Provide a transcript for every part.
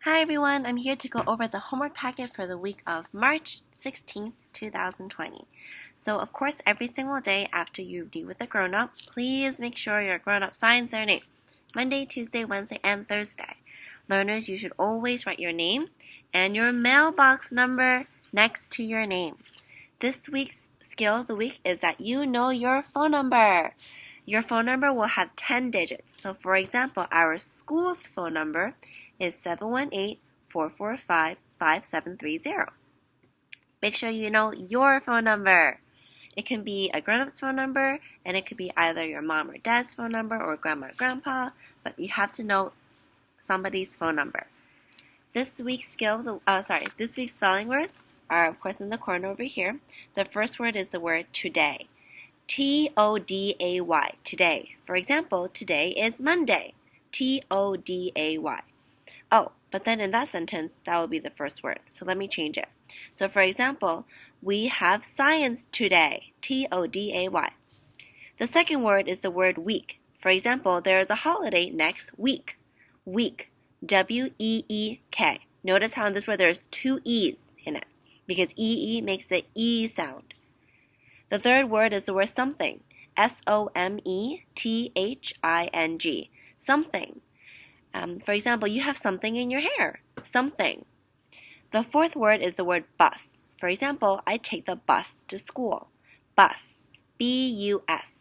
Hi everyone, I'm here to go over the homework packet for the week of March 16th, 2020. So of course, every single day after you read with a grown-up, please make sure your grown-up signs their name. Monday, Tuesday, Wednesday, and Thursday. Learners, you should always write your name and your mailbox number next to your name. This week's skill of the week is that you know your phone number. Your phone number will have 10 digits. So for example, our school's phone number is 718-445-5730. Make sure you know your phone number. It can be a grown-up's phone number, and it could be either your mom or dad's phone number or grandma or grandpa, but you have to know somebody's phone number. This week's spelling words are, of course, in the corner over here. The first word is the word today. T-O-D-A-Y, today. For example, today is Monday. T-O-D-A-Y. Oh, but then in that sentence, that will be the first word. So let me change it. So for example, we have science today. T-O-D-A-Y. The second word is the word week. For example, there is a holiday next week. Week. W-E-E-K. Notice how in this word there's two E's in it because E-E makes the E sound. The third word is the word something. S-O-M-E-T-H-I-N-G. Something. For example, you have something in your hair. Something. The fourth word is the word bus. For example, I take the bus to school. Bus. B-U-S.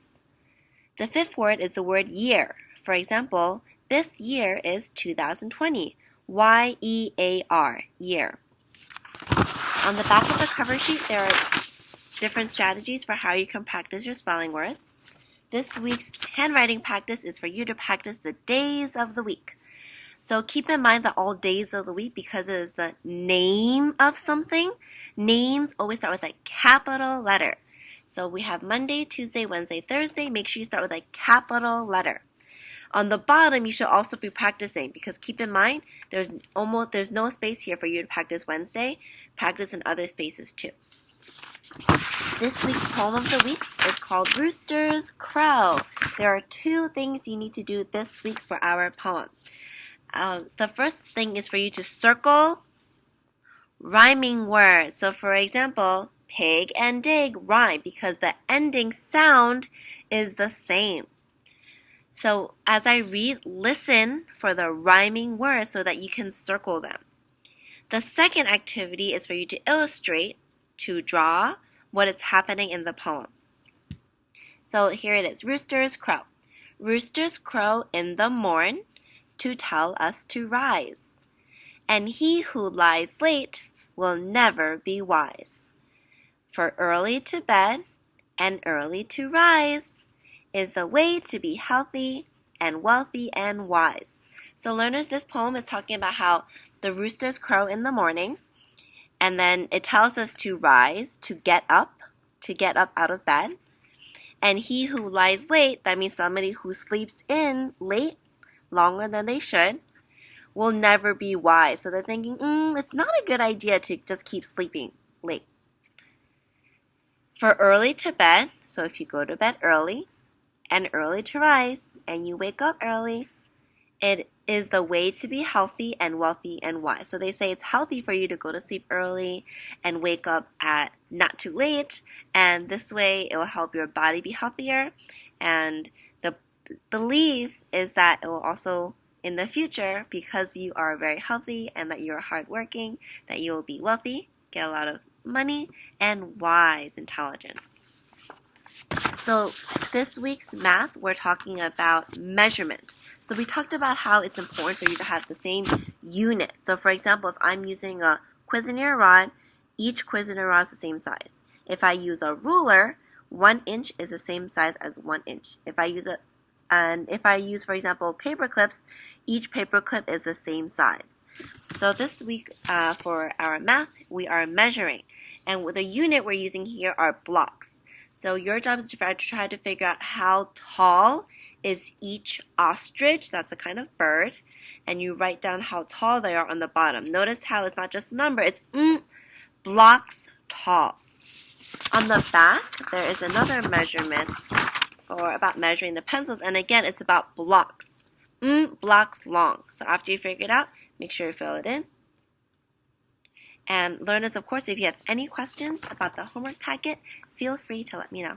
The fifth word is the word year. For example, this year is 2020. Y-E-A-R. Year. On the back of the cover sheet, there are different strategies for how you can practice your spelling words. This week's handwriting practice is for you to practice the days of the week. So keep in mind that all days of the week, because it is the name of something, names always start with a capital letter. So we have Monday, Tuesday, Wednesday, Thursday. Make sure you start with a capital letter. On the bottom, you should also be practicing because keep in mind, there's no space here for you to practice Wednesday. Practice in other spaces too. This week's poem of the week is called Roosters Crow. There are two things you need to do this week for our poem. The first thing is for you to circle rhyming words. So for example, pig and dig rhyme because the ending sound is the same. So as I read, listen for the rhyming words so that you can circle them. The second activity is for you to illustrate, to draw what is happening in the poem. So here it is. Roosters crow. Roosters crow in the morn to tell us to rise. And he who lies late will never be wise. For early to bed and early to rise is the way to be healthy and wealthy and wise. So learners, this poem is talking about how the roosters crow in the morning, and then it tells us to rise, to get up out of bed. And he who lies late, that means somebody who sleeps in late, longer than they should, will never be wise. So they're thinking, it's not a good idea to just keep sleeping late. For early to bed, so if you go to bed early, and early to rise, and you wake up early, it is the way to be healthy and wealthy and wise. So they say it's healthy for you to go to sleep early and wake up at not too late, and this way it will help your body be healthier. And the belief is that it will also, in the future, because you are very healthy and that you're hardworking, that you will be wealthy, get a lot of money, and wise, intelligent. So this week's math, we're talking about measurement. So we talked about how it's important for you to have the same unit. So for example, if I'm using a Cuisinart rod, each Cuisinart rod is the same size. If I use a ruler, 1 inch is the same size as 1 inch. If I use, for example, paper clips, each paper clip is the same size. So this week for our math, we are measuring. And the unit we're using here are blocks. So your job is to try to figure out how tall is each ostrich, that's a kind of bird, and you write down how tall they are on the bottom. Notice how it's not just a number, it's blocks tall. On the back, there is another measurement, or about measuring the pencils, and again, it's about blocks. blocks long. So after you figure it out, make sure you fill it in. And learners, of course, if you have any questions about the homework packet, feel free to let me know.